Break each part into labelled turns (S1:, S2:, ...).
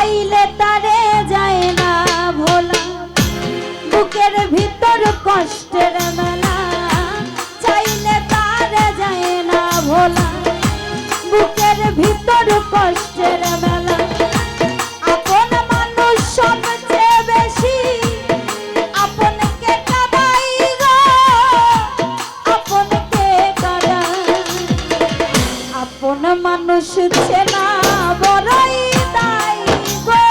S1: চাইলে তারে যায় না ভোলা, বুকের ভিতর কষ্টের মেলা। চাইলে তারে যায় না ভোলা, বুকের ভিতর কষ্টের মেলা। আপন মানুষ সবচেয়ে বেশি আপনকে কাঁদাই গো, আপনকে কাঁদাই। আপন মানুষ চেনা বড়ই দায় গো,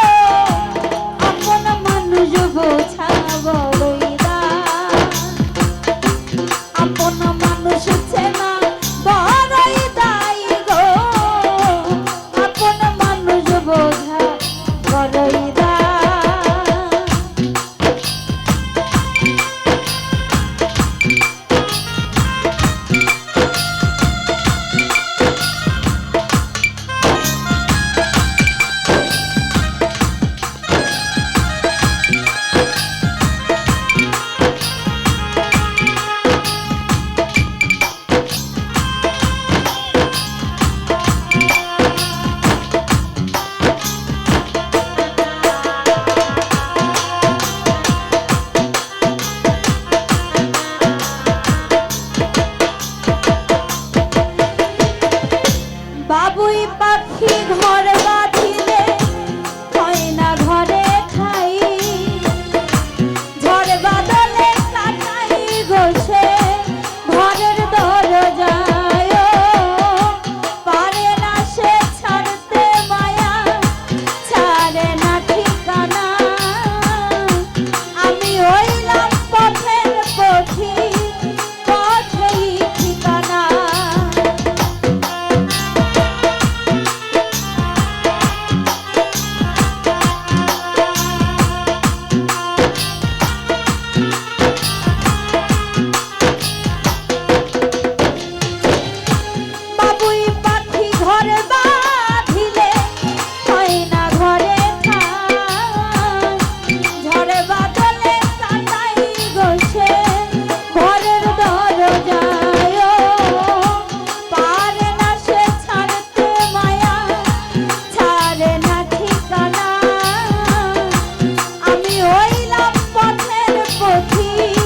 S1: আপন মানুষ বোঝা বড়ই দায়। আপন মানুষ চেনা বড়ই দায় গো, আপন মানুষ বোঝা বড়ই দায়। বাবুই পাখি ঘর বাঁধিলে হয় না ঘরে খাই, ঝড় বাদলে কাটাই গোছে ঘরের দরজায়। পারে না সে ছাড়তে মায়া, ছাড়ে না ঠিকানা। আমি হইলাম পথের পথিক, পথেই ঠিকানা। বাবুই পাখি ঘর বাঁধিলে হয় না ঘরে খাই, ঝড় বাদলে কাটাই গোছে ঘরের দরজায়। পারে না সে ছাড়তে মায়া, ছাড়ে না ঠিকানা। আমি হইলাম পথের পথিক,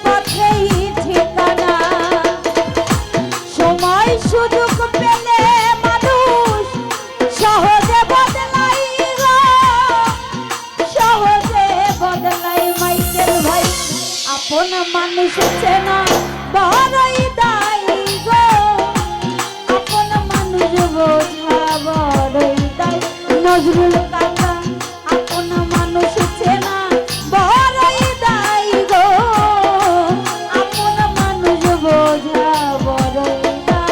S1: পথেই ঠিকানা। সময় সুযোগ পেলে মানুষ সহজে বদলাই গো, সহজে বদলাই। মাইকেল ভাই আপন মানুষ চেনা বড়ই দায় গো, আপন মানুষ বোঝা বড়ই দায়। নজরুল কাকা আপন মানুষ চেনা বড়ই দায় গো, আপন মানুষ বোঝা বড়ই দায়।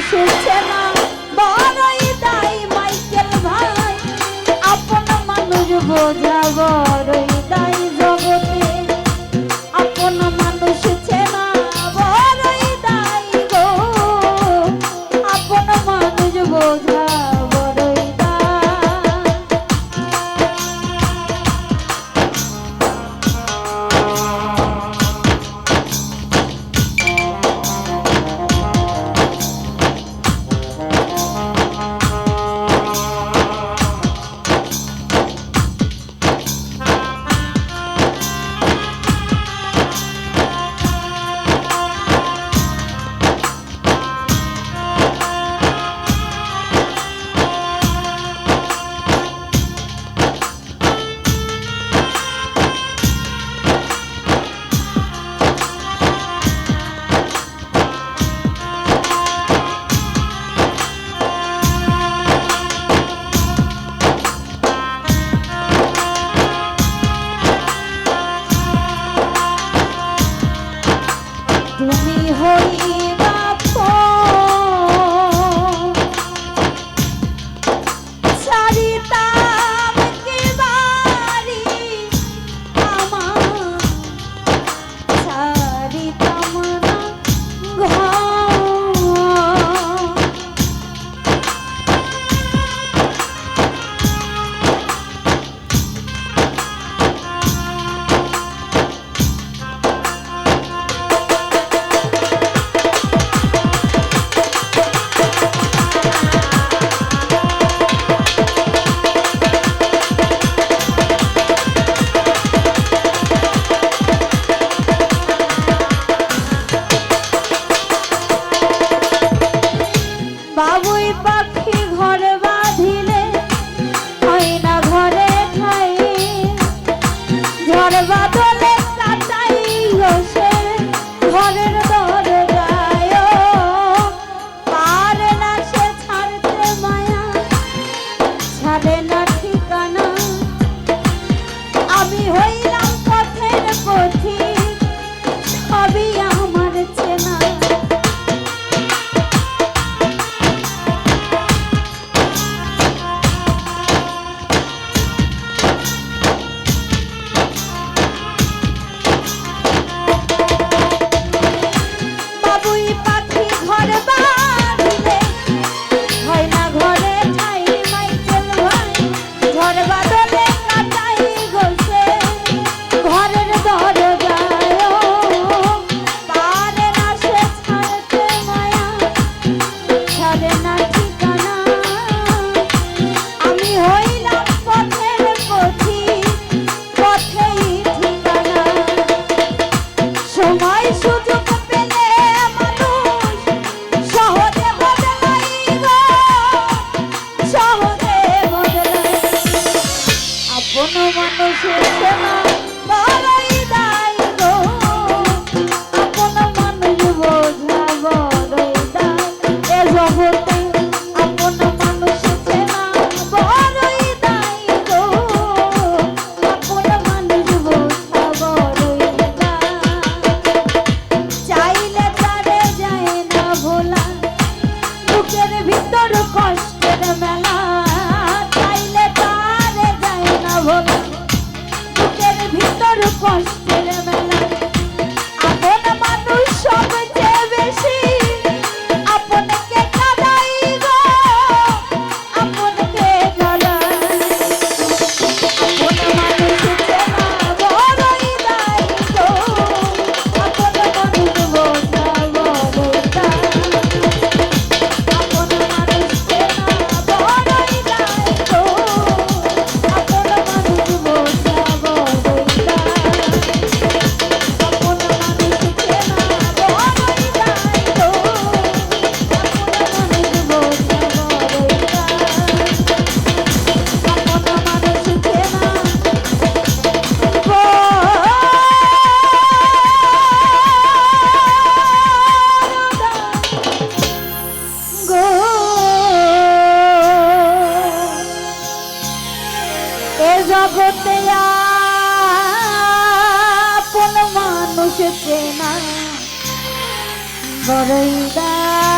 S1: চেনা বড়ই দায় মাইকেল ভাই, আপন মানুষ বোঝা বড়ই দায় জগতে, আপন মানুষ চেনা বড়ই দায় গো, আপন মানুষ বোঝা বড়ই দায়। তুমি হইবা ছাড়িতাম কি বাড়ি আমার, ছাড়িতাম না ঘর। বাবুই পাখি ঘর বাঁধিলে হয় না ঘরে ঠাই, ঝড় বাদলে কাটাই বসে ঘরের দরজায়, পারে না সে ছাড়তে মায়া, ছাড়ে না ঠিকানা, আমি হইলাম পথের পথিক, সবই আমার চেনা। জগতে আপন মানুষ চেনা বড়ই দায়।